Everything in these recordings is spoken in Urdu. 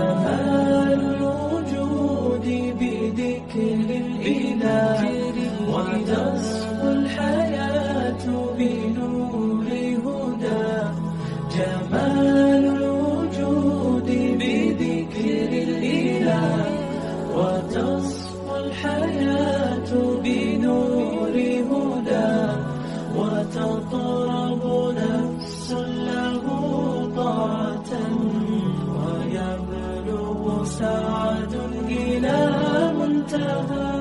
جمال الوجود بذكر الإله وتصفو الحياة بنور هدى. جمال الوجود بذكر الإله وتصفو الحياة بنور هدى. وتطرب نفس له طاعة ويبلغ سعد إلى منتهى.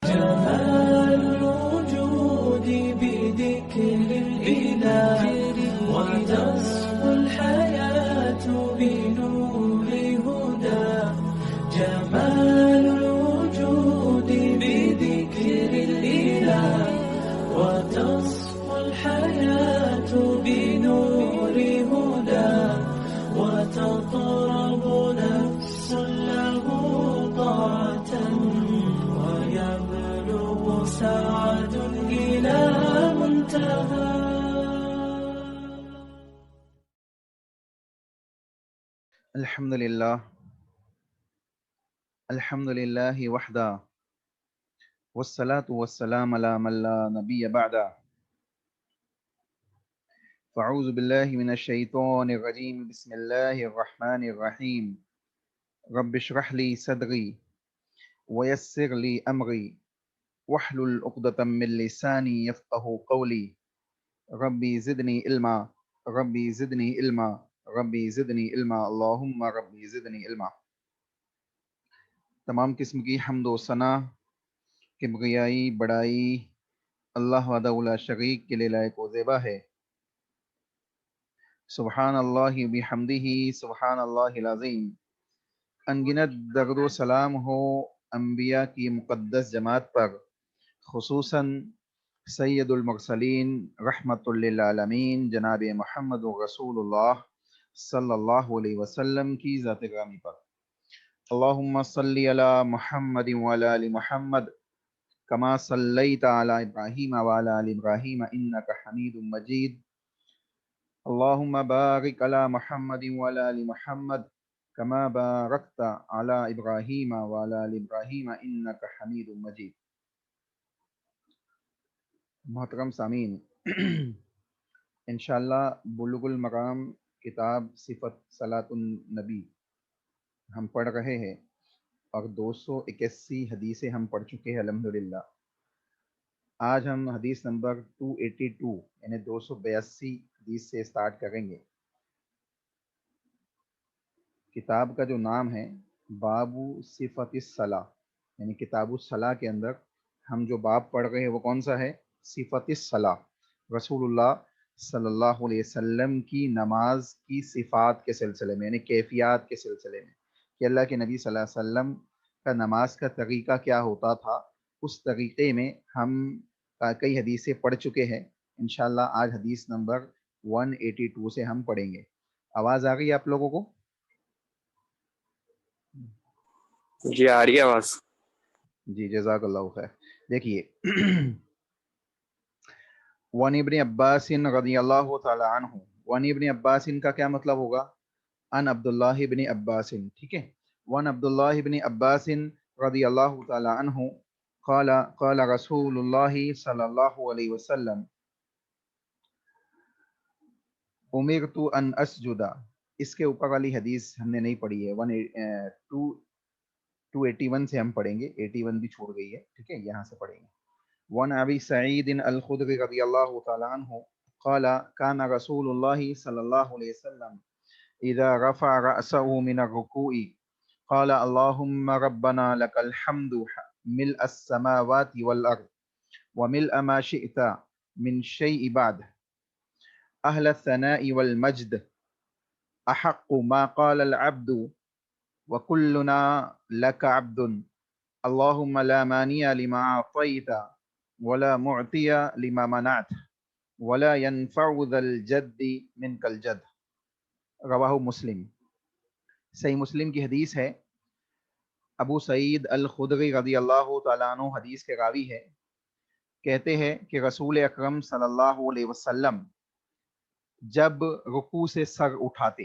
جمال الوجود بذكر الإله وتصفو الحياة بنور هدى. جمال الوجود بذكر الإله وتصفو الحياة بنور هدى. وتطرب نفس له طاعة ويبلغ سعد إلى منتهى. الحمد لله وحده والصلاة والسلام على من لا نبي بعده. فأعوذ بالله من الشيطان الرجيم. بسم الله الرحمن الرحيم. رب اشرح لي صدري ويسر لي أمري واحلل عقدة من لساني يفقهوا قولي. ربي زدني علما ربي زدني علما ربی زدنی علما اللہم ربی زدنی علما۔ تمام قسم کی حمد و ثنا کبریائی بڑائی اللہ وحدہ لا شریک کے لیے لائق و زیبا ہے۔ سبحان اللہ بحمدہ سبحان اللہ العظیم۔ انگنت درد و سلام ہو انبیاء کی مقدس جماعت پر، خصوصاً سید المرسلین رحمت للعالمین جناب محمد رسول اللہ صلی اللہ علیہ وسلم کی ذات گرامی پر۔ اللہم صلی علی محمد وعلی آل محمد کما صلیت علی ابراہیم وعلی آل ابراہیم انک حمید مجید۔ اللہم بارک علی محمد وعلی آل محمد کما بارکت علی ابراہیم وعلی آل ابراہیم انک حمید مجید۔ محترم سامعین، انشاءاللہ بلوغ المرام کتاب صفت صلاۃ النبی ہم پڑھ رہے ہیں، اور 281 حدیثیں ہم پڑھ چکے ہیں الحمدللہ۔ آج ہم حدیث نمبر 282 یعنی 282 حدیث سے سٹارٹ کریں گے۔ کتاب کا جو نام ہے باب صفت الصلاۃ، یعنی کتاب الصلاۃ کے اندر ہم جو باب پڑھ رہے ہیں وہ کون سا ہے؟ صفت الصلاۃ، رسول اللہ صلی اللہ علیہ وسلم کی نماز کی صفات کے سلسلے میں، یعنی کیفیات کے سلسلے میں، کہ اللہ کے نبی صلی اللہ علیہ وسلم کا نماز کا طریقہ کیا ہوتا تھا، اس طریقے میں ہم کئی حدیثیں پڑھ چکے ہیں۔ انشاءاللہ آج حدیث نمبر 182 سے ہم پڑھیں گے۔ آواز آ گئی ہے آپ لوگوں کو؟ جی آ رہی ہے آواز۔ جی جزاک اللہ خیر۔ دیکھیے، وَعَنْ ابن عباس رضی اللہ تعالی عنہ، وَعَنْ ابن عباس کا کیا مطلب ہوگا؟ ان عبداللہ ابن عباس، ٹھیک ہے۔ وَعَنْ عبداللہ ابن عباس رضی اللہ تعالی عنہ قال قال رسول اللہ صلی اللہ علیہ وسلم امرت ان اسجد، اس کے اوپر والی حدیث ہم نے نہیں پڑھی ہے، 281 سے ہم پڑھیں گے، 81 بھی چھوڑ گئی ہے، ٹھیک ہے، یہاں سے پڑھیں گے۔ وعن ابی سعید الخدری رضی اللہ تعالی عنہ قال كان رسول اللہ صلی اللہ علیہ وسلم اذا رفع رأسه من الركوع قال اللهم ربنا لك الحمد ملء السماوات والارض وملء ما شئت من شيء بعد اهل الثناء والمجد احق ما قال العبد وكلنا لك عبد اللهم لا مانع لما اعطيت ولا معطی لما منعت ولا ينفع ذا الجد منك الجد۔ رواہ مسلم۔ صحیح مسلم کی حدیث ہے۔ ابو سعید الخدری رضی اللہ تعالیٰ عنہ حدیث کے راوی ہے، کہتے ہیں کہ رسول اکرم صلی اللہ علیہ وسلم جب رکوع سے سر اٹھاتے،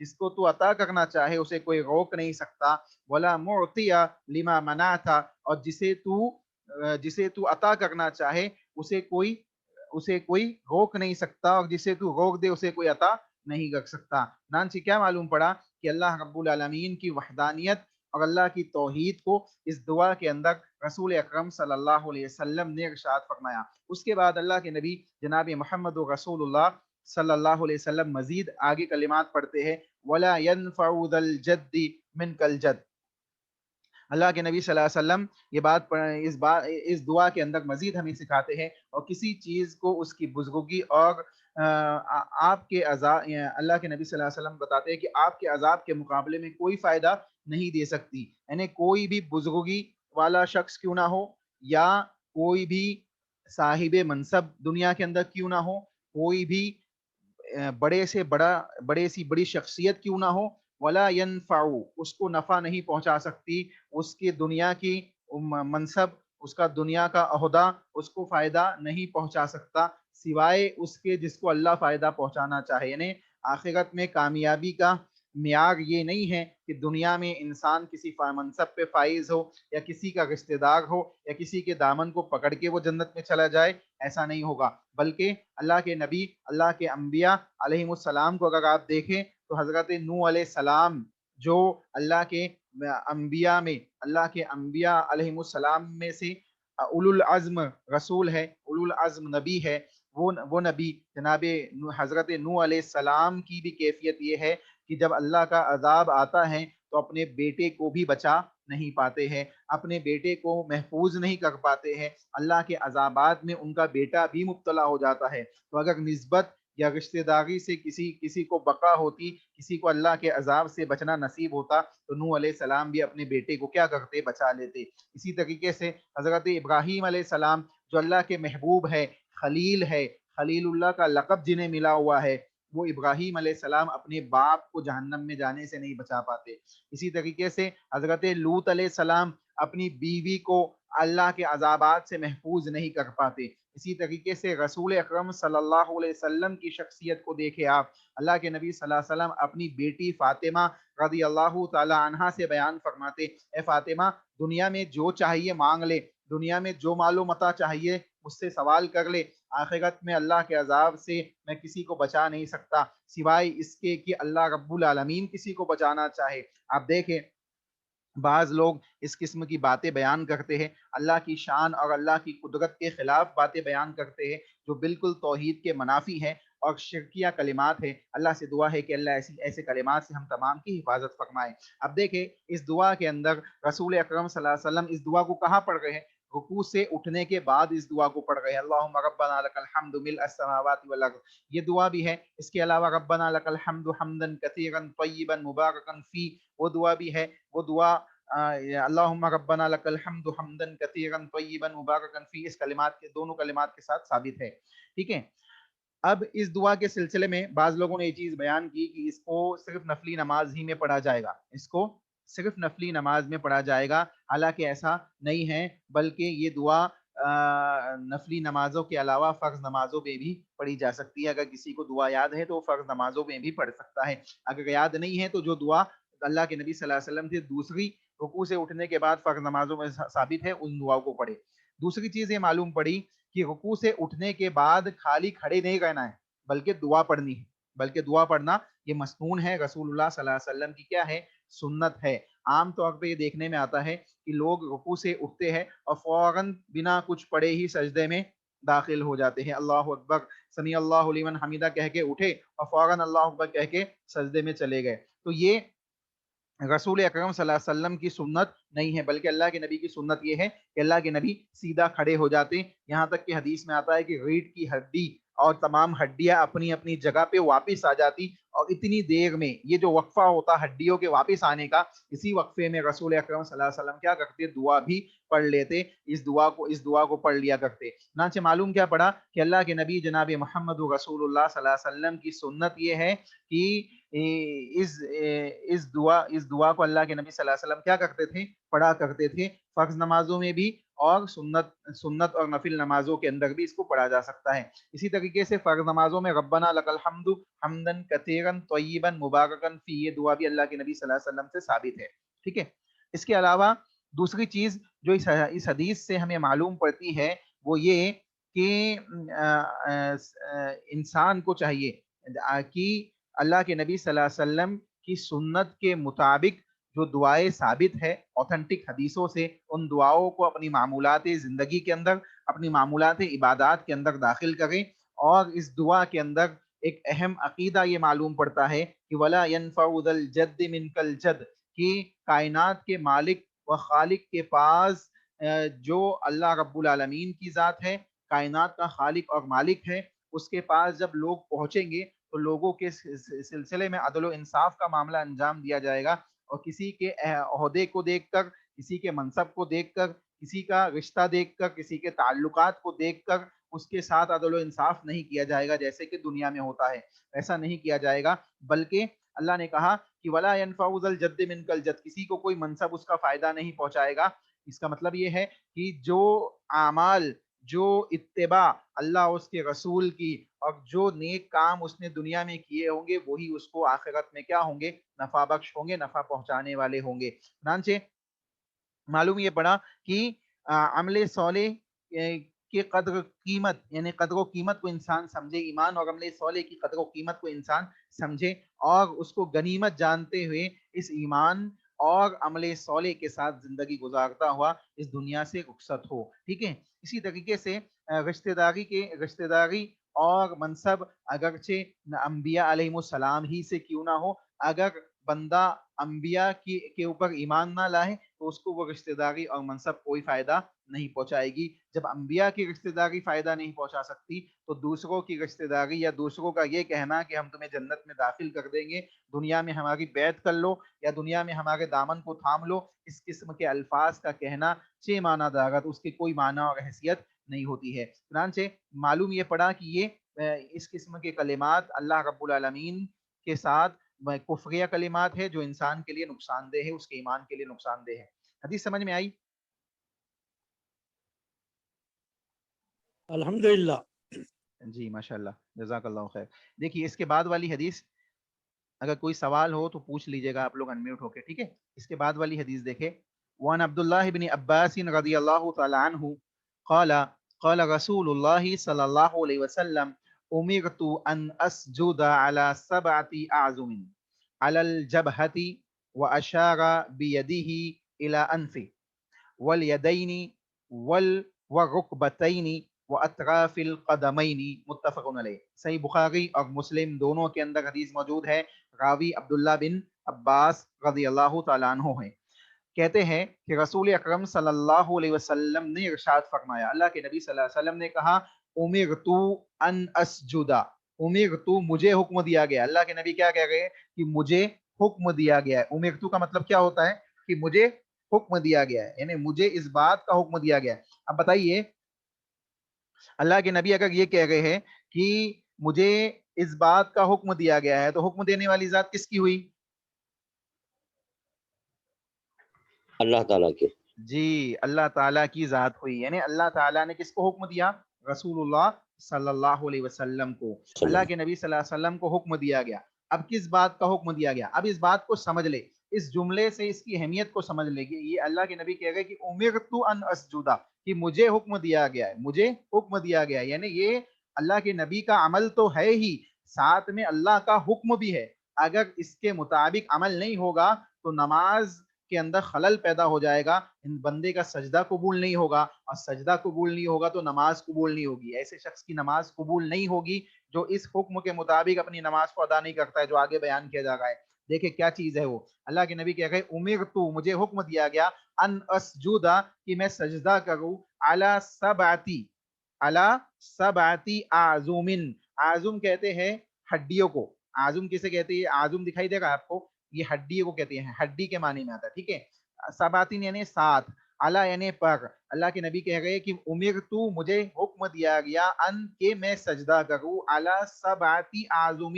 جس کو تو عطا کرنا چاہے اسے کوئی روک نہیں سکتا، ولا معطیہ لما منعت، اور جسے تو عطا کرنا چاہے اسے کوئی روک نہیں سکتا، اور جسے تو روک دے اسے کوئی عطا نہیں کر سکتا۔ نانچہ کیا معلوم پڑا کہ اللہ رب العالمین کی وحدانیت اور اللہ کی توحید کو اس دعا کے اندر رسول اکرم صلی اللہ علیہ وسلم نے ارشاد فرمایا۔ اس کے بعد اللہ کے نبی جناب محمد رسول اللہ صلی اللہ علیہ وسلم مزید آگے کلمات پڑھتے ہیں، وَلَا يَنْفَعُ ذَا الْجَدِّ مِنْكَ الْجَدِّ۔ اللہ کے نبی صلی اللہ علیہ وسلم یہ اس دعا کے اندر مزید ہمیں سکھاتے ہیں، اور کسی چیز کو اس کی بزرگی اور آپ کے عذاب، اللہ کے نبی صلی اللہ علیہ وسلم بتاتے ہیں کہ آپ کے عذاب کے مقابلے میں کوئی فائدہ نہیں دے سکتی، یعنی کوئی بھی بزرگی والا شخص کیوں نہ ہو، یا کوئی بھی صاحب منصب دنیا کے اندر کیوں نہ ہو، کوئی بھی بڑے سی بڑی شخصیت کیوں نہ ہو، ولا ينفع، اس کو نفع نہیں پہنچا سکتی، اس کی دنیا کی منصب، اس کا دنیا کا عہدہ اس کو فائدہ نہیں پہنچا سکتا، سوائے اس کے جس کو اللہ فائدہ پہنچانا چاہے۔ یعنی آخرت میں کامیابی کا معیار یہ نہیں ہے کہ دنیا میں انسان کسی منصب پہ فائز ہو، یا کسی کا رشتہ دار ہو، یا کسی کے دامن کو پکڑ کے وہ جنت میں چلا جائے، ایسا نہیں ہوگا، بلکہ اللہ کے نبی، اللہ کے انبیاء علیہ السلام کو اگر آپ دیکھیں تو حضرت نوح علیہ السلام جو اللہ کے انبیاء علیہ السلام میں سے اولو العزم رسول ہے، اولو العزم نبی ہے، وہ نبی جناب حضرت نوح علیہ السلام کی بھی کیفیت یہ ہے کہ جب اللہ کا عذاب آتا ہے تو اپنے بیٹے کو بھی بچا نہیں پاتے ہیں، اپنے بیٹے کو محفوظ نہیں کر پاتے ہیں، اللہ کے عذابات میں ان کا بیٹا بھی مبتلا ہو جاتا ہے۔ تو اگر نسبت یا رشتہ داری سے کسی کو بقا ہوتی، کسی کو اللہ کے عذاب سے بچنا نصیب ہوتا، تو نوح علیہ السلام بھی اپنے بیٹے کو کیا کرتے؟ بچا لیتے۔ اسی طریقے سے حضرت ابراہیم علیہ السلام جو اللہ کے محبوب ہے، خلیل ہے، خلیل اللہ کا لقب جنہیں ملا ہوا ہے، وہ ابراہیم علیہ السلام اپنے باپ کو جہنم میں جانے سے نہیں بچا پاتے۔ اسی طریقے سے حضرت لوط علیہ السلام اپنی بیوی کو اللہ کے عذابات سے محفوظ نہیں کر پاتے۔ اسی طریقے سے رسول اکرم صلی اللہ علیہ وسلم کی شخصیت کو دیکھیں آپ، اللہ کے نبی صلی اللہ علیہ وسلم اپنی بیٹی فاطمہ رضی اللہ تعالی عنہا سے بیان فرماتے، اے فاطمہ، دنیا میں جو چاہیے مانگ لے، دنیا میں جو مال و متاع چاہیے مجھ سے سوال کر لے، آخرت میں اللہ کے عذاب سے میں کسی کو بچا نہیں سکتا سوائے اس کے کہ اللہ رب العالمین کسی کو بچانا چاہے۔ آپ دیکھیں بعض لوگ اس قسم کی باتیں بیان کرتے ہیں، اللہ کی شان اور اللہ کی قدرت کے خلاف باتیں بیان کرتے ہیں، جو بالکل توحید کے منافی ہیں اور شرکیہ کلمات ہیں۔ اللہ سے دعا ہے کہ اللہ ایسے کلمات سے ہم تمام کی حفاظت فرمائے۔ اب دیکھیں اس دعا کے اندر رسول اکرم صلی اللہ علیہ وسلم اس دعا کو کہاں پڑھ رہے ہیں؟ رکوع سے اٹھنے کے بعد اس دعا کو پڑھ رہے ہیں، اللہم ربنا لک الحمد ملء السماوات والارض، یہ دعا بھی ہے۔ اس کے علاوہ ربنا لک الحمد حمدا کثیرا طیبا مبارکا فی، وہ دعا بھی ہے۔ وہ دعا اللہم ربنا لک الحمد حمدا کثیرا طیبا مبارکا فی، اس کلمات کے دونوں کلمات کے ساتھ ثابت ہے، ٹھیک ہے۔ اب اس دعا کے سلسلے میں بعض لوگوں نے یہ چیز بیان کی کہ اس کو صرف نفلی نماز ہی میں پڑھا جائے گا، اس کو صرف نفلی نماز میں پڑھا جائے گا، حالانکہ ایسا نہیں ہے، بلکہ یہ دعا نفلی نمازوں کے علاوہ فرض نمازوں میں بھی پڑھی جا سکتی ہے۔ اگر کسی کو دعا یاد ہے تو فرض نمازوں میں بھی پڑھ سکتا ہے، اگر یاد نہیں ہے تو جو دعا اللہ کے نبی صلی اللہ علیہ وسلم سے دوسری رکوع سے اٹھنے کے بعد فرض نمازوں میں ثابت ہے، ان دعاؤں کو پڑھے۔ دوسری چیز یہ معلوم پڑی کہ رکوع سے اٹھنے کے بعد خالی کھڑے نہیں رہنا ہے، بلکہ دعا پڑھنی ہے، بلکہ دعا پڑھنا یہ مسنون ہے، رسول اللہ صلی اللہ علیہ وسلم کی کیا ہے؟ سنت ہے۔ عام طور پہ یہ دیکھنے میں آتا ہے کہ لوگ رکوع سے اٹھتے ہیں اور فوراً بنا کچھ پڑھے ہی سجدے میں داخل ہو جاتے ہیں، اللہ اکبر سمیع اللہ لمن حمیدہ کہہ کے اٹھے اور فوراً اللہ اکبر کہہ کے سجدے میں چلے گئے۔ تو یہ رسول اکرم صلی اللہ علیہ وسلم کی سنت نہیں ہے، بلکہ اللہ کے نبی کی سنت یہ ہے کہ اللہ کے نبی سیدھا کھڑے ہو جاتے، یہاں تک کہ حدیث میں آتا ہے کہ ریڑھ کی ہڈی اور تمام ہڈیاں اپنی اپنی جگہ پہ واپس آ جاتی، اور اتنی دیر میں یہ جو وقفہ ہوتا ہڈیوں کے واپس آنے کا، اسی وقفے میں رسول اکرم صلی اللہ علیہ وسلم کیا کرتے؟ دعا بھی پڑھ لیتے، اس دعا کو پڑھ لیا کرتے۔ چنانچہ معلوم کیا پڑا کہ اللہ کے نبی جناب محمد رسول اللہ صلی اللہ علیہ وسلم کی سنت یہ ہے کہ اس دعا کو اللہ کے نبی صلی اللہ علیہ وسلم کیا کرتے تھے؟ پڑھا کرتے تھے، فرض نمازوں میں بھی اور سنت اور نفل نمازوں کے اندر بھی اس کو پڑھا جا سکتا ہے۔ اسی طریقے سے فرض نمازوں میں ربنا لک الحمد حمدن کثیرن طیبا مبارکن فی، یہ دعا بھی اللہ کے نبی صلی اللہ علیہ وسلم سے ثابت ہے، ٹھیک ہے۔ اس کے علاوہ دوسری چیز جو اس حدیث سے ہمیں معلوم پڑتی ہے وہ یہ کہ انسان کو چاہیے کہ اللہ کے نبی صلی اللہ علیہ وسلم کی سنت کے مطابق جو دعائیں ثابت ہے اوتھنٹک حدیثوں سے، ان دعاؤں کو اپنی معمولات زندگی کے اندر، اپنی معمولات عبادات کے اندر داخل کریں۔ اور اس دعا کے اندر ایک اہم عقیدہ یہ معلوم پڑتا ہے کہ وَلَا يَنْفَعُ ذَا الْجَدِّ مِنْكَ الْجَدِّ، کہ کائنات کے مالک و خالق کے پاس جو اللہ رب العالمین کی ذات ہے، کائنات کا خالق اور مالک ہے، اس کے پاس جب لوگ پہنچیں گے تو لوگوں کے سلسلے میں عدل و انصاف کا معاملہ انجام دیا جائے گا، اور کسی کے عہدے کو دیکھ کر، کسی کے منصب کو دیکھ کر، کسی کا رشتہ دیکھ کر، کسی کے تعلقات کو دیکھ کر اس کے ساتھ عدل و انصاف نہیں کیا جائے گا جیسے کہ دنیا میں ہوتا ہے، ایسا نہیں کیا جائے گا۔ بلکہ اللہ نے کہا کہ وَلَا يَنْفَعُ ذَا الْجَدِّ مِنْكَ الْجَدِّ، کسی کو کوئی منصب اس کا فائدہ نہیں پہنچائے گا۔ اس کا مطلب یہ ہے کہ جو اعمال، جو اتباع اللہ اس کے رسول کی، اور جو نیک کام اس نے دنیا میں کیے ہوں گے وہی اس کو آخرت میں کیا ہوں گے؟ نفع بخش ہوں گے، نفع پہنچانے والے ہوں گے۔ چنانچہ معلوم یہ پڑا کہ عمل صالح کی قدر قیمت، یعنی قدر و قیمت کو انسان سمجھے، ایمان اور عمل صالح کی قدر و قیمت کو انسان سمجھے اور اس کو غنیمت جانتے ہوئے اس ایمان اور عمل صالح کے ساتھ زندگی گزارتا ہوا اس دنیا سے رخصت ہو، ٹھیک ہے۔ اسی طریقے سے رشتہ داری اور منصب اگرچہ انبیاء علیہ السلام ہی سے کیوں نہ ہو، اگر بندہ انبیاء کے اوپر ایمان نہ لائے تو اس کو وہ رشتہ داری اور منصب کوئی فائدہ نہیں پہنچائے گی۔ جب انبیاء کی رشتہ داری فائدہ نہیں پہنچا سکتی تو دوسروں کی رشتہ داری یا دوسروں کا یہ کہنا کہ ہم تمہیں جنت میں داخل کر دیں گے، دنیا میں ہماری بیعت کر لو یا دنیا میں ہمارے دامن کو تھام لو، اس قسم کے الفاظ کا کہنا چھ معنی دارت، اس کی کوئی معنی اور حیثیت نہیں ہوتی ہے۔ چنانچہ معلوم یہ پڑا کہ یہ اس قسم کے کلمات اللہ رب العالمین کے ساتھ کفریہ کلمات ہے جو انسان کے لیے نقصان دہ ہے، اس کے ایمان کے لیے نقصان دہ ہے۔ حدیث سمجھ میں آئی؟ الحمدللہ۔ جی ماشاء اللہ، جزاک اللہ خیر۔ دیکھیے اس کے بعد والی حدیث، اگر کوئی سوال ہو تو پوچھ لیجیے گا آپ لوگ انمیوٹ ہو کے، ٹھیک ہے۔ اس کے بعد والی حدیث دیکھیں، وعن عبداللہ بن عباس رضی اللہ تعالی عنہ قال قال رسول اللہ صلی اللہ علیہ وسلم امرت ان اسجد على 7 اعظم على الجبهة واشار بيده الى انفه واليدين والركبتين واطراف القدمین، متفق علیہ۔ صحیح بخاری اور مسلم دونوں کے اندر حدیث موجود ہے، راوی عبداللہ بن عباس رضی اللہ تعالیٰ عنہ ہیں۔ کہتے ہیں کہ رسول اکرم صلی اللہ علیہ وسلم نے ارشاد فرمایا، اللہ کے نبی صلی اللہ علیہ وسلم نے کہا امرت ان اسجدا، امرت مجھے حکم دیا گیا۔ اللہ کے نبی کیا کہہ رہے ہیں کہ مجھے حکم دیا گیا ہے۔ امرت کا مطلب کیا ہوتا ہے؟ کہ مجھے حکم دیا گیا ہے، یعنی مجھے اس بات کا حکم دیا گیا ہے۔ اب بتائیے اللہ کے نبی اگر یہ کہہ رہے ہیں کہ مجھے اس بات کا حکم دیا گیا ہے تو حکم دینے والی ذات کس کی ہوئی؟ اللہ تعالیٰ کی۔ جی اللہ تعالیٰ کی ذات ہوئی، یعنی اللہ تعالیٰ نے کس کو حکم دیا؟ رسول اللہ صلی اللہ علیہ وسلم کو۔ اللہ کے نبی صلی اللہ علیہ وسلم کو حکم دیا گیا۔ اب کس بات کا حکم دیا گیا؟ اب اس بات کو سمجھ لے، اس جملے سے اس کی اہمیت کو سمجھ لے گی۔ یہ اللہ کے نبی کہہ رہے کہ امرت ان اسجدا، کہ مجھے حکم دیا گیا ہے، مجھے حکم دیا گیا ہے، یعنی یہ اللہ کے نبی کا عمل تو ہے ہی، ساتھ میں اللہ کا حکم بھی ہے۔ اگر اس کے مطابق عمل نہیں ہوگا تو نماز کے اندر خلل پیدا ہو جائے گا، ان بندے کا سجدہ قبول نہیں ہوگا، اور سجدہ قبول نہیں ہوگا تو نماز قبول نہیں ہوگی۔ ایسے شخص کی نماز قبول نہیں ہوگی جو اس حکم کے مطابق اپنی نماز کو ادا نہیں کرتا ہے، جو آگے بیان کیا جا رہا ہے۔ دیکھیں کیا چیز ہے وہ، اللہ کے نبی کہہ رہے امرتو، مجھے حکم دیا گیا، ان اسجودا، کہ میں سجدہ کروں، علی سبعتی اعظم، اعظم کہتے ہیں ہڈیوں کو۔ اعظم کسے کہتے ہیں؟ اعظم دکھائی دے گا آپ کو، یہ ہڈی کو کہتے ہیں، ہڈی کے معنی میں آتا ہے، ٹھیک ہے۔ سباتین یعنی سات، اعلیٰ یعنی پر۔ اللہ کے نبی کہہ رہے کہ امرتو، مجھے حکم دیا گیا، ان کہ میں سجدہ کروں، علی سبعتی اعظم،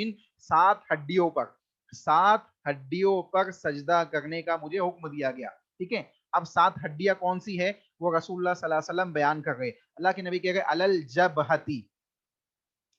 7 ہڈیوں پر، 7 ہڈیوں پر سجدہ کرنے کا مجھے حکم دیا گیا، ٹھیک ہے۔ اب 7 ہڈیاں کون سی ہے؟ وہ رسول اللہ صلی اللہ علیہ وسلم بیان کر رہے. اللہ کے نبی کہہ رہے علل جبہتی،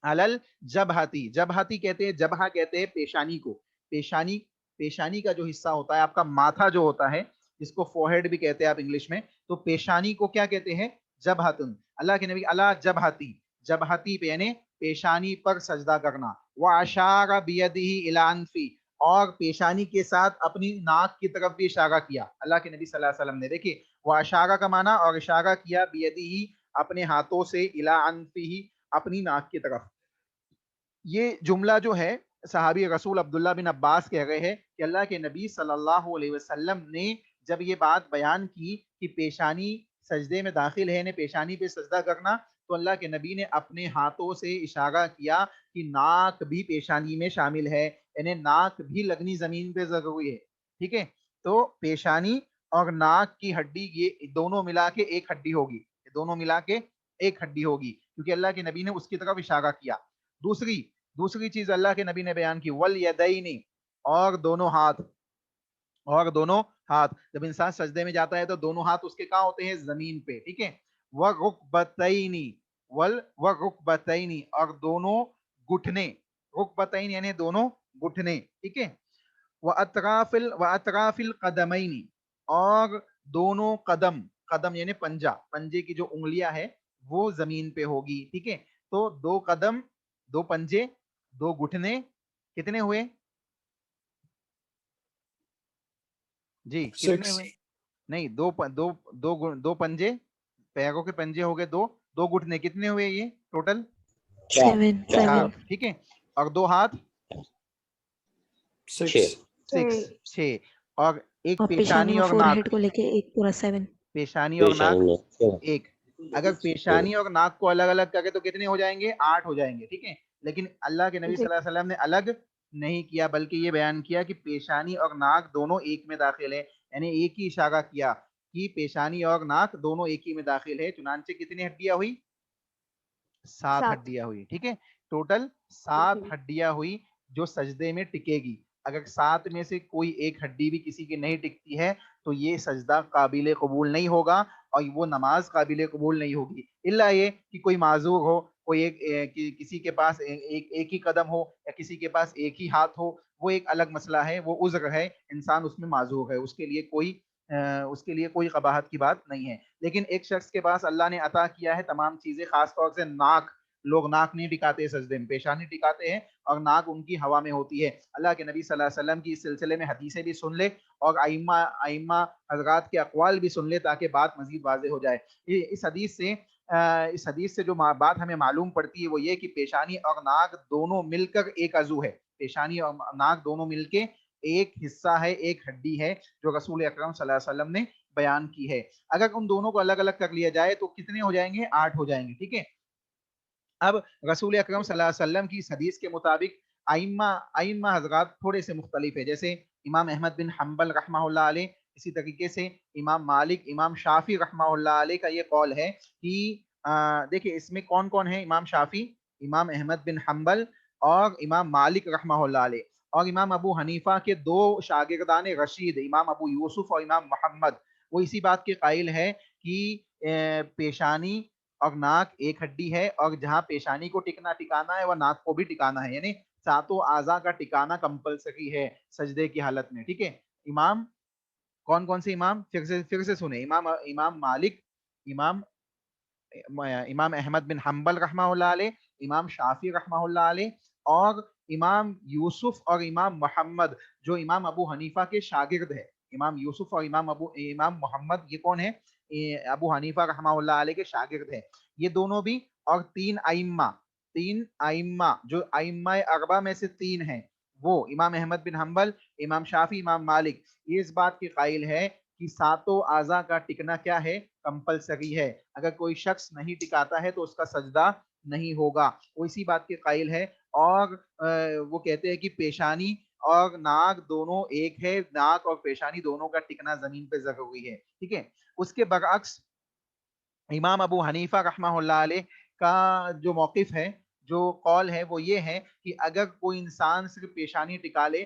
علل جبہتی. جبہتی کہتے ہیں، جبہہ کہتے ہیں پیشانی کو. پیشانی، پیشانی کا جو حصہ ہوتا ہے آپ کا ماتھا جو ہوتا ہے، جس کو فورہیڈ بھی کہتے ہیں آپ انگلش میں، تو پیشانی کو کیا کہتے ہیں؟ جبہتن. اللہ کے نبی اللہ جبہتی، جبہتی پہ یعنی پیشانی پر سجدہ کرنا. واشار بیدہ الی انفی، اور پیشانی کے ساتھ اپنی ناک کی طرف بھی اشارہ کیا اللہ کے نبی صلی اللہ علیہ وسلم نے. دیکھیے وہ اشارہ کا معنی، اور اشارہ کیا بیدہ اپنے ہاتھوں سے، الی انفی اپنی ناک کی طرف. یہ جملہ جو ہے صحابی رسول عبداللہ بن عباس کہہ رہے ہیں کہ اللہ کے نبی صلی اللہ علیہ وسلم نے جب یہ بات بیان کی کہ پیشانی سجدے میں داخل ہے، یعنی پیشانی پہ سجدہ کرنا، تو اللہ کے نبی نے اپنے ہاتھوں سے اشارہ کیا کہ ناک بھی پیشانی میں شامل ہے، یعنی ناک بھی لگنی زمین پہ ضروری ہے. ٹھیک ہے، تو پیشانی اور ناک کی ہڈی یہ دونوں ملا کے ایک ہڈی ہوگی، دونوں ملا کے ایک ہڈی ہوگی، کیونکہ اللہ کے نبی نے اس کی طرف اشارہ کیا. دوسری چیز اللہ کے نبی نے بیان کی والیدین، اور دونوں ہاتھ، اور دونوں ہاتھ. جب انسان سجدے میں جاتا ہے تو دونوں ہاتھ اس کے کہاں ہوتے ہیں؟ زمین پہ. ٹھیک ہے، والرکبتین، والرکبتین، اور دونوں گھٹنے. رکبتین یعنی دونوں گھٹنے. ٹھیک ہے، واطراف القدمین، اور دونوں قدم، قدم یعنی پنجہ، پنجے کی جو انگلیاں ہے وہ زمین پہ ہوگی. ٹھیک ہے، تو دو قدم، دو پنجے، دو گھٹنے، کتنے ہوئے جی؟ کتنے ہوئے؟ نہیں، دو پنجے، پیروں کے پنجے ہو گئے دو، دو گھٹنے کتنے ہوئے؟ یہ ٹوٹل 7 چار. ٹھیک ہے، اور دو ہاتھ 6 6. اور ایک اور پیشانی اور فور ناک، ہیڈ کو لے کے ایک پورا 7. پیشانی اور ناک پیشانی میں ایک. اگر پیشانی اور ناک کو الگ الگ کرے تو کتنے ہو جائیں گے؟ 8 ہو جائیں گے. ٹھیک ہے، لیکن اللہ کے نبی صلی اللہ علیہ وسلم نے الگ نہیں کیا، بلکہ یہ بیان کیا کہ پیشانی اور ناک دونوں ایک میں داخل ہے، یعنی ایک ہی اشارہ کیا کہ پیشانی اور ناک دونوں ایک ہی میں داخل ہے. چنانچہ کتنی ہڈیاں ہوئی؟ 7 ہڈیاں ہوئی. ٹھیک ہے، ٹوٹل 7 ہڈیاں ہوئی جو سجدے میں ٹکے گی. اگر 7 میں سے کوئی ایک ہڈی بھی کسی کی نہیں ٹکتی ہے تو یہ سجدہ قابل قبول نہیں ہوگا، اور وہ نماز قابل قبول نہیں ہوگی، الا یہ کہ کوئی معذور ہو، کوئی ایک کسی کے پاس ایک ہی قدم ہو، یا کسی کے پاس ایک ہی ہاتھ ہو، وہ ایک الگ مسئلہ ہے، وہ عذر ہے، انسان اس میں معذور ہے، اس کے لیے کوئی قباحت کی بات نہیں ہے. لیکن ایک شخص کے پاس اللہ نے عطا کیا ہے تمام چیزیں، خاص طور سے ناک. لوگ ناک نہیں ٹکاتے سجدے میں، پیشانی ٹکاتے ہیں اور ناک ان کی ہوا میں ہوتی ہے. اللہ کے نبی صلی اللہ علیہ وسلم کی اس سلسلے میں حدیثیں بھی سن لے، اور ائمہ حضرات کے اقوال بھی سن لے، تاکہ بات مزید واضح ہو جائے. اس حدیث سے جو بات ہمیں معلوم پڑتی ہے وہ یہ کہ پیشانی اور ناک دونوں مل کر ایک عضو ہے. پیشانی اور ناک دونوں مل کے ایک حصہ ہے، ایک ہڈی ہے، جو رسول اکرم صلی اللہ علیہ وسلم نے بیان کی ہے. اگر ان دونوں کو الگ الگ کر لیا جائے تو کتنے ہو جائیں گے؟ 8 ہو جائیں گے. ٹھیک ہے، اب رسول اکرم صلی اللہ علیہ وسلم کی اس حدیث کے مطابق ائمہ حضرات تھوڑے سے مختلف ہے. جیسے امام احمد بن حنبل رحمہ اللہ علیہ، اسی طریقے سے امام مالک، امام شافی رحمہ اللہ علیہ کا یہ قول ہے کہ دیکھیں اس میں کون کون ہے؟ امام شافی، امام احمد بن حنبل، اور امام مالک رحمہ اللہ علیہ، اور امام ابو حنیفہ کے 2 شاگردان رشید، امام ابو یوسف اور امام محمد. وہ اسی بات کے قائل ہے کہ پیشانی اور ناک ایک ہڈی ہے، اور جہاں پیشانی کو ٹکانا ہے وہ ناک کو بھی ٹکانا ہے، یعنی 7 اعضاء کا ٹکانا کمپلسری ہے سجدے کی حالت میں. ٹھیک ہے، امام کون سے امام؟ پھر سے سنیں، امام مالک، امام احمد بن حنبل رحمہ اللہ علیہ، امام شافی رحمہ اللہ علیہ، اور امام یوسف اور امام محمد جو امام ابو حنیفہ کے شاگرد ہے. امام یوسف اور امام محمد یہ کون ہے؟ ابو حنیفہ رحمہ اللہ علیہ کے شاگرد ہیں. یہ دونوں بھی، اور 3 ائمہ جو ائمہ اربعہ میں سے 3 ہیں، وہ امام احمد بن حنبل، امام شافی، امام مالک، یہ اس بات کے قائل ہے کہ 7 اعضاء کا ٹکنا کیا ہے؟ کمپلسری ہے. اگر کوئی شخص نہیں ٹکاتا ہے تو اس کا سجدہ نہیں ہوگا. وہ اسی بات کے قائل ہے، اور وہ کہتے ہیں کہ پیشانی اور ناک دونوں ایک ہے، ناک اور پیشانی دونوں کا ٹکنا زمین پہ ضروری ہے. ٹھیک ہے، اس کے برعکس امام ابو حنیفہ رحمہ اللہ علیہ کا جو موقف ہے، جو قول ہے، وہ یہ ہے کہ اگر کوئی انسان صرف پیشانی ٹکا لے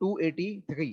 283,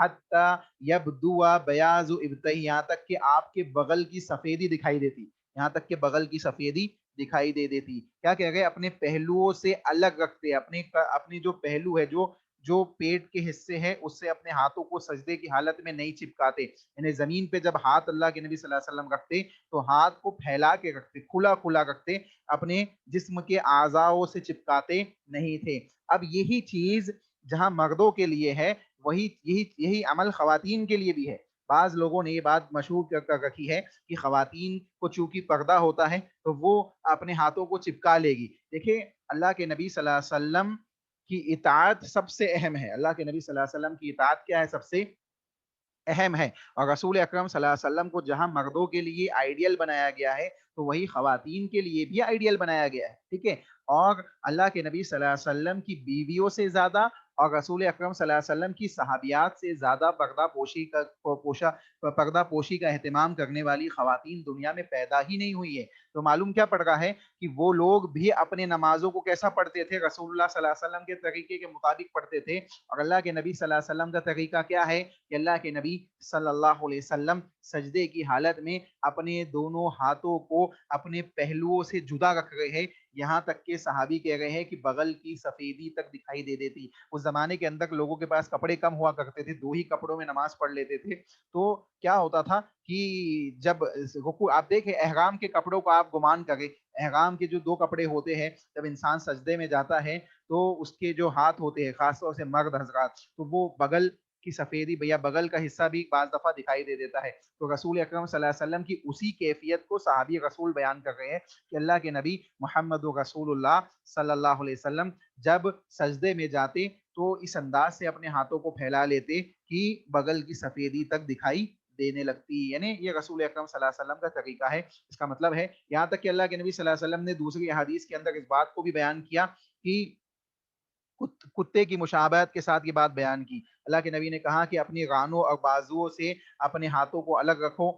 حتی یبدو بیاض ابطیہ، یہاں تک کہ آپ کے بغل کی سفیدی دکھائی دیتی، یہاں تک کہ بغل کی سفیدی دکھائی دے دیتی. کیا کہہ گئے؟ اپنے پہلوؤں سے الگ رکھتے، اپنے جو پہلو ہے، جو پیٹ کے حصے ہیں اس سے اپنے ہاتھوں کو سجدے کی حالت میں نہیں چپکاتے. یعنی زمین پہ جب ہاتھ اللہ کے نبی صلی اللہ علیہ وسلم رکھتے تو ہاتھ کو پھیلا کے رکھتے، کھلا کھلا رکھتے، اپنے جسم کے اعضاؤں سے چپکاتے نہیں تھے. اب یہی چیز جہاں مردوں کے لیے ہے، یہی عمل خواتین کے لیے بھی ہے. بعض لوگوں نے یہ بات مشہور کر رکھی ہے کہ خواتین کو چونکہ پردہ ہوتا ہے تو وہ اپنے ہاتھوں کو چپکا لے گی. دیکھیں اللہ کے نبی صلی اللہ علیہ وسلم کی اطاعت سب سے اہم ہے. اللہ کے نبی صلی اللہ علیہ وسلم کی اطاعت کیا ہے؟ سب سے اہم ہے. اور رسول اکرم صلی اللہ علیہ وسلم کو جہاں مردوں کے لیے آئیڈیل بنایا گیا ہے تو وہی خواتین کے لیے بھی آئیڈیل بنایا گیا ہے. ٹھیک ہے. اور اللہ کے نبی صلی اللہ علیہ وسلم کی بیویوں سے زیادہ اور رسول اکرم صلی اللہ علیہ وسلم کی صحابیات سے زیادہ پردہ پوشی کا اہتمام کرنے والی خواتین دنیا میں پیدا ہی نہیں ہوئی ہے. تو معلوم کیا پڑ رہا ہے کہ وہ لوگ بھی اپنے نمازوں کو کیسا پڑھتے تھے؟ رسول اللہ صلی اللہ علیہ وسلم کے طریقے کے مطابق پڑھتے تھے. اور اللہ کے نبی صلی اللہ علیہ وسلم کا طریقہ کیا ہے کہ اللہ کے نبی صلی اللہ علیہ وسلم سجدے کی حالت میں اپنے دونوں ہاتھوں کو اپنے پہلوؤں سے جدا رکھ رہے ہیں، یہاں تک کہ صحابی کہہ رہے ہیں کہ بغل کی سفیدی تک دکھائی دے دیتی. اس زمانے کے اندر لوگوں کے پاس کپڑے کم ہوا کرتے تھے، 2 ہی کپڑوں میں نماز پڑھ لیتے تھے. تو کیا ہوتا تھا کہ جب رکوع، آپ دیکھیں احرام کے کپڑوں کو آپ گمان کریں، احرام کے جو 2 کپڑے ہوتے ہیں، جب انسان سجدے میں جاتا ہے تو اس کے جو ہاتھ ہوتے ہیں، خاص طور سے مرد حضرات، تو وہ بغل کی سفیدی یا بغل کا حصہ بھی بعض دفعہ دکھائی دے دیتا ہے. تو رسول اکرم صلی اللہ علیہ وسلم کی اسی کیفیت کو صحابی رسول بیان کر رہے ہیں کہ اللہ کے نبی محمد رسول اللہ صلی اللہ علیہ وسلم جب سجدے میں جاتے تو اس انداز سے اپنے ہاتھوں کو پھیلا لیتے کہ بغل کی سفیدی تک دکھائی دینے لگتی. یعنی یہ رسول اکرم صلی اللہ علیہ وسلم کا طریقہ ہے. اس کا مطلب ہے یہاں تک کہ اللہ کے نبی صلی اللہ علیہ وسلم نے دوسری احادیث کے اندر اس بات کو بھی بیان کیا کہ کتے کی مشابہت کے ساتھ یہ بات بیان کی. اللہ کے نبی نے کہا کہ اپنی رانوں اور بازوؤں سے اپنے ہاتھوں کو الگ رکھو،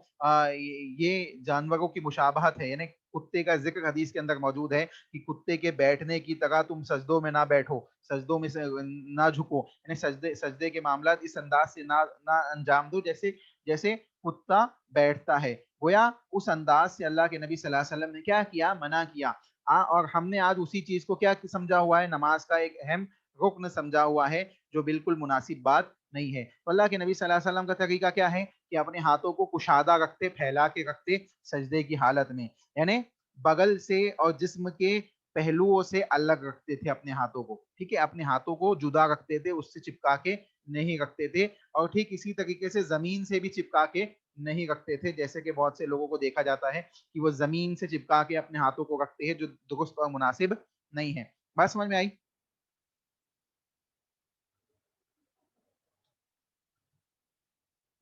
یہ جانوروں کی مشابہت ہے. یعنی کتے کا ذکر حدیث کے اندر موجود ہے کہ کتے کے بیٹھنے کی طرح تم سجدوں میں نہ بیٹھو، سجدوں میں نہ جھکو. یعنی سجدے کے معاملات اس انداز سے نہ انجام دو جیسے کتا بیٹھتا ہے. گویا اس انداز سے اللہ کے نبی صلی اللہ علیہ وسلم نے کیا کیا؟ منع کیا. اور ہم نے آج اسی چیز کو کیا سمجھا ہوا ہے؟ نماز کا ایک اہم رکن سمجھا ہوا ہے، جو بالکل مناسب بات نہیں ہے. تو اللہ کے نبی صلی اللہ علیہ وسلم کا طریقہ کیا ہے کہ اپنے ہاتھوں کو کشادہ رکھتے، پھیلا کے رکھتے سجدے کی حالت میں. یعنی بغل سے اور جسم کے پہلوؤں سے الگ رکھتے تھے اپنے ہاتھوں کو. ٹھیک ہے. اپنے ہاتھوں کو جدا رکھتے تھے، اس سے چپکا کے نہیں رکھتے تھے. اور ٹھیک اسی طریقے سے زمین سے بھی چپکا کے نہیں رکھتے تھے، جیسے کہ بہت سے لوگوں کو دیکھا جاتا ہے کہ وہ زمین سے چپکا کے اپنے ہاتھوں کو رکھتے ہیں، جو درست اور مناسب نہیں ہے. بات سمجھ میں آئی؟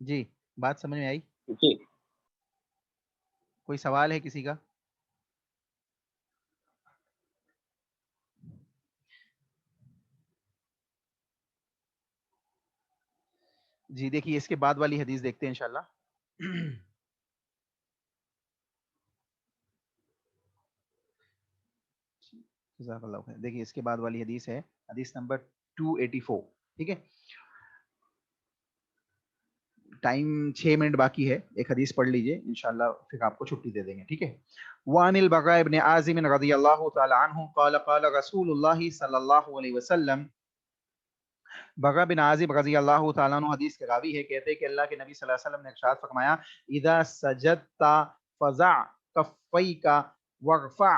جی بات سمجھ میں آئی؟ جی کوئی سوال ہے کسی کا؟ جی دیکھیے اس کے بعد والی حدیث دیکھتے ہیں انشاءاللہ. جزاک اللہ خیر. دیکھیے اس کے بعد والی حدیث ہے حدیث نمبر 284. ٹھیک ہے. ٹائم 6 منٹ باقی ہے، ایک حدیث پڑھ لیجئے انشاءاللہ، پھر آپ کو چھٹی دے دیں گے. ٹھیک ہے. وعن البراء بن عازب رضی اللہ تعالی عنہ قال قال رسول اللہ صلی اللہ علیہ وسلم. براء بن عازب رضی اللہ تعالیٰ عنہ حدیث کے راوی ہے، کہتے ہیں کہ اللہ کے نبی صلی اللہ علیہ وسلم نے ارشاد فرمایا اذا سجدت فضع کفیک وارفع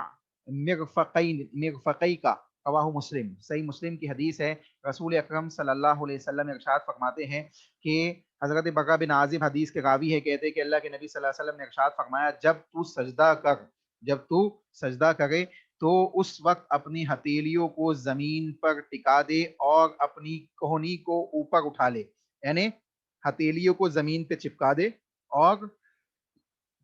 مرفقیک. رواہ مسلم. صحیح مسلم کی حدیث ہے. رسول اکرم صلی اللہ علیہ وسلم ارشاد فرماتے ہیں کہ حضرت براء بن عازب حدیث کے راوی ہے، کہتے ہیں کہ اللہ کے نبی صلی اللہ علیہ وسلم نے ارشاد فرمایا جب تو سجدہ کرے تو اس وقت اپنی ہتھیلیوں کو زمین پر ٹکا دے اور اپنی کوہنی کو اوپر اٹھا لے. یعنی ہتھیلیوں کو زمین پہ چپکا دے اور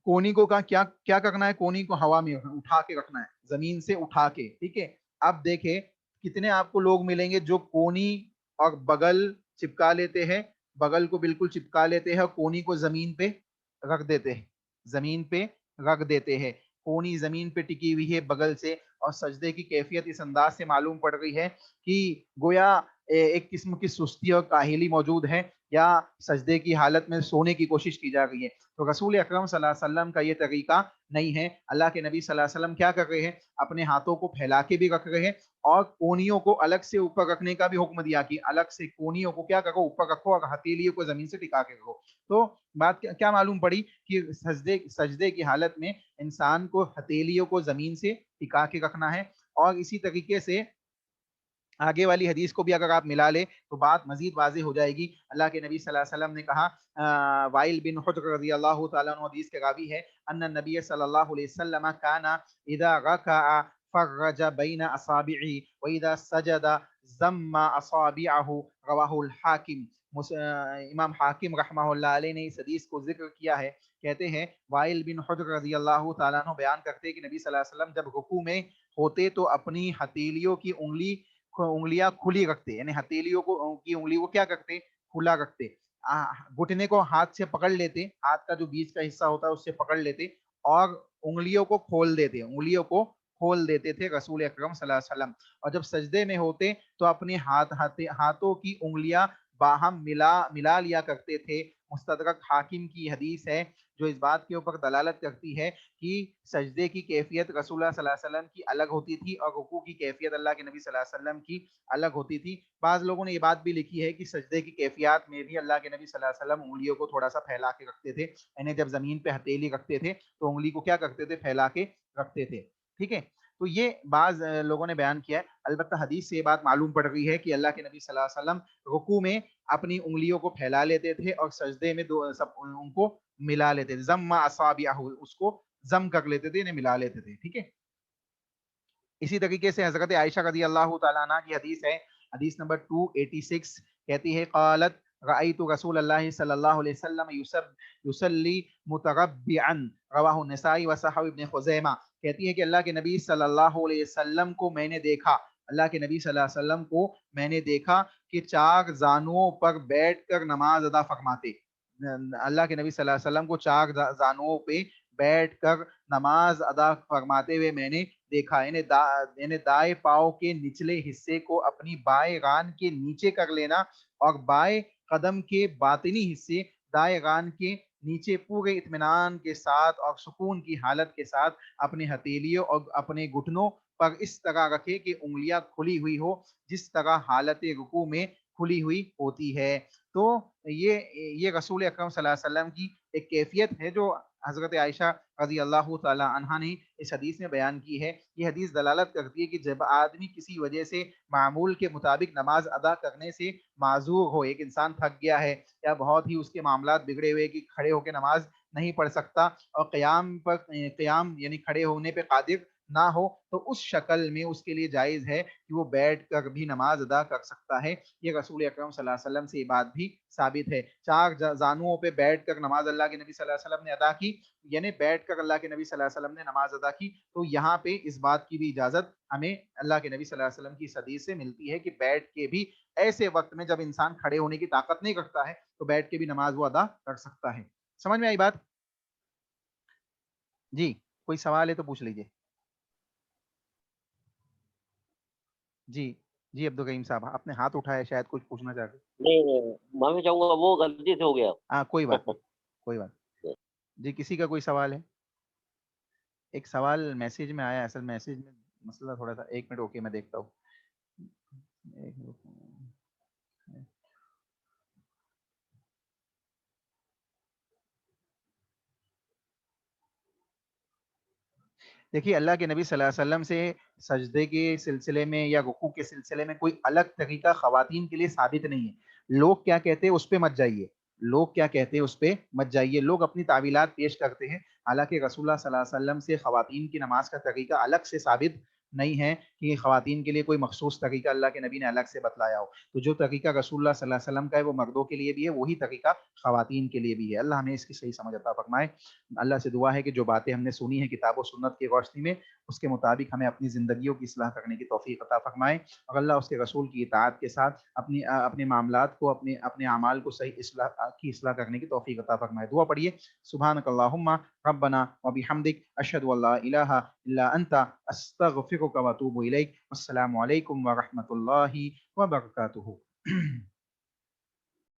کونی کو کیا کرنا ہے؟ کونی کو ہوا میں اٹھا کے رکھنا ہے، زمین سے اٹھا کے. ٹھیک ہے. اب دیکھیں کتنے آپ کو لوگ ملیں گے جو کونی اور بغل چپکا لیتے ہیں، بغل کو بالکل چپکا لیتے ہیں اور کونی کو زمین پہ رکھ دیتے ہیں، زمین پہ رکھ دیتے ہیں. کونی زمین پہ ٹکی ہوئی ہے بغل سے، اور سجدے کی کیفیت اس انداز سے معلوم پڑ رہی ہے کہ گویا ایک قسم کی سستی اور کاہلی موجود ہے. یا سجدے کی حالت میں سونے کی کوشش کی جا رہی ہے. تو رسول اکرم صلی اللہ علیہ وسلم کا یہ طریقہ نہیں ہے. اللہ کے نبی صلی اللہ علیہ وسلم کیا کر رہے ہیں؟ اپنے ہاتھوں کو پھیلا کے بھی رکھ رہے ہیں اور کونیوں کو الگ سے اوپر رکھنے کا بھی حکم دیا کہ الگ سے کونیوں کو کیا کرو اوپر رکھو اور ہتھیلیوں کو زمین سے ٹکا کے رکھو. تو بات کیا معلوم پڑی کہ سجدے کی حالت میں انسان کو ہتھیلیوں کو زمین سے ٹکا کے رکھنا ہے. اور اسی طریقے سے آگے والی حدیث کو بھی اگر آپ ملا لے تو بات مزید واضح ہو جائے گی. اللہ کے نبی صلی اللہ علیہ وسلم نے کہا، وائل بن حجر رضی اللہ تعالیٰ عنہ حدیث کے راوی ہے، ان النبی صلی اللہ علیہ وسلم کان اذا رکع فرج بین اصابعہ واذا سجد ضم اصابعہ، رواہ الحاکم. امام حاکم رحمہ اللہ علیہ نے اس حدیث کو ذکر کیا ہے. کہتے ہیں وائل بن حجر رضی اللہ تعالیٰ عنہ بیان کرتے کہ نبی صلی اللہ علیہ وسلم جب رکوع میں ہوتے تو اپنی ہتھیلیوں کی انگلیاں کھلی رکھتے، یعنی ہتھیلیوں کی انگلی کو کیا کرتے؟ کھلا رکھتے. گھٹنے کو ہاتھ سے پکڑ لیتے، ہاتھ کا جو بیچ کا حصہ ہوتا ہے اس سے پکڑ لیتے اور انگلیوں کو کھول دیتے تھے رسول اکرم صلی اللہ علیہ وسلم. اور جب سجدے میں ہوتے تو اپنے ہاتھوں کی انگلیاں باہم ملا لیا کرتے تھے. مستدرک حاکم کی حدیث ہے جو اس بات کے اوپر دلالت کرتی ہے کہ سجدے کی کیفیت رسول اللہ صلی اللہ علیہ وسلم کی الگ ہوتی تھی اور رکوع کی کیفیت اللہ کے نبی صلی اللہ علیہ وسلم کی الگ ہوتی تھی. بعض لوگوں نے یہ بات بھی لکھی ہے کہ سجدے کی کیفیات میں بھی اللہ کے نبی صلی اللہ علیہ وسلم انگلیوں کو تھوڑا سا پھیلا کے رکھتے تھے، یعنی جب زمین پہ ہتھیلی رکھتے تھے تو انگلی کو کیا کرتے تھے؟ پھیلا کے رکھتے تھے. ٹھیک ہے، تو یہ بعض لوگوں نے بیان کیا ہے. البتہ حدیث سے یہ بات معلوم پڑ رہی ہے کہ اللہ کے نبی صلی اللہ علیہ وسلم رکوع میں اپنی انگلیوں کو پھیلا لیتے تھے اور سجدے میں ان کو ملا لیتے تھے. ضم اصابعہ، اس کو ضم کر لیتے تھے، انہیں ملا لیتے تھے. ٹھیک ہے. اسی طریقے سے حضرت عائشہ رضی اللہ تعالیٰ عنہ کی حدیث ہے، حدیث نمبر 286، کہتی ہے قالت رأیت رسول اللہ صلی اللہ علیہ وسلم یصلی متربعا، رواہ النسائی وصححہ ابن خزیمہ. کہتی ہے کہ اللہ کے نبی صلی اللہ علیہ وسلم کو میں نے دیکھا، اللہ کے نبی صلی اللہ علیہ وسلم کو میں نے دیکھا کہ چار زانوؤں پر بیٹھ کر نماز ادا فرماتے. اللہ کے نبی صلی اللہ علیہ وسلم کو چار زانوؤں پہ بیٹھ کر نماز ادا فرماتے ہوئے میں نے دیکھا. یعنی دائیں پاؤں کے نچلے حصے کو اپنی بائیں ران کے نیچے کر لینا اور بائیں قدم کے باطنی حصے دائیں ران کے نیچے پورے اطمینان کے ساتھ اور سکون کی حالت کے ساتھ اپنے ہتھیلیوں اور اپنے گھٹنوں پر اس طرح رکھے کہ انگلیاں کھلی ہوئی ہو جس طرح حالت رکوع میں کھلی ہوئی ہوتی ہے. تو یہ رسول اکرم صلی اللہ علیہ وسلم کی ایک کیفیت ہے جو حضرت عائشہ رضی اللہ تعالی عنہا نے اس حدیث میں بیان کی ہے. یہ حدیث دلالت کرتی ہے کہ جب آدمی کسی وجہ سے معمول کے مطابق نماز ادا کرنے سے معذور ہو، ایک انسان تھک گیا ہے یا بہت ہی اس کے معاملات بگڑے ہوئے کہ کھڑے ہو کے نماز نہیں پڑھ سکتا اور قیام یعنی کھڑے ہونے پہ قادر نہ ہو، تو اس شکل میں اس کے لیے جائز ہے کہ وہ بیٹھ کر بھی نماز ادا کر سکتا ہے. یہ رسول اکرم صلی اللہ علیہ وسلم سے یہ بات بھی ثابت ہے. چار زانوؤں پہ بیٹھ کر نماز اللہ کے نبی صلی اللہ علیہ وسلم نے ادا کی، یعنی بیٹھ کر اللہ کے نبی صلی اللہ علیہ وسلم نے نماز ادا کی. تو یہاں پہ اس بات کی بھی اجازت ہمیں اللہ کے نبی صلی اللہ علیہ وسلم کی اس حدیث سے ملتی ہے کہ بیٹھ کے بھی ایسے وقت میں جب انسان کھڑے ہونے کی طاقت نہیں رکھتا ہے تو بیٹھ کے بھی نماز وہ ادا کر سکتا ہے. سمجھ میں آئی بات؟ جی کوئی سوال ہے تو پوچھ لیجیے. جی عبد الرحیم صاحب آپ نے ہاتھ اٹھایا، شاید کچھ پوچھنا چاہتے. نہیں معافی چاہوں گا، وہ غلطی سے ہو گیا. ہاں کوئی بات کوئی بات. جی کسی کا کوئی سوال ہے؟ ایک سوال میسج میں آیا، اصل میسج میں مسئلہ تھوڑا سا، ایک منٹ اوکے میں دیکھتا ہوں. دیکھیے اللہ کے نبی صلی اللہ علیہ وسلم سے سجدے کے سلسلے میں یا رکوع کے سلسلے میں کوئی الگ طریقہ خواتین کے لیے ثابت نہیں ہے. لوگ کیا کہتے ہیں اس پہ مت جائیے، لوگ اپنی تعویلات پیش کرتے ہیں. حالانکہ رسول اللہ صلی اللہ علیہ وسلم سے خواتین کی نماز کا طریقہ الگ سے ثابت نہیں ہے کہ خواتین کے لیے کوئی مخصوص طریقہ اللہ کے نبی نے الگ سے بتلایا ہو. تو جو طریقہ رسول اللہ صلی اللہ علیہ وسلم کا ہے وہ مردوں کے لیے بھی ہے، وہی طریقہ خواتین کے لیے بھی ہے. اللہ ہمیں اس کی صحیح سمجھ عطا فرمائے. اللہ سے دعا ہے کہ جو باتیں ہم نے سنی ہیں کتاب و سنت کی روشنی میں، اس کے مطابق ہمیں اپنی زندگیوں کی اصلاح کرنے کی توفیق عطا فرمائے اور اللہ اس کے رسول کی اطاعت کے ساتھ اپنے معاملات کو اپنے اعمال کو صحیح اصلاح کرنے کی توفیق عطا فرمائے. دعا پڑھیے. سبحانک اللہم ربنا وبحمدک اشہد ان لا الہ الا انت استغفرک واتوب الیک. السلام علیکم ورحمۃ اللہ وبرکاتہ.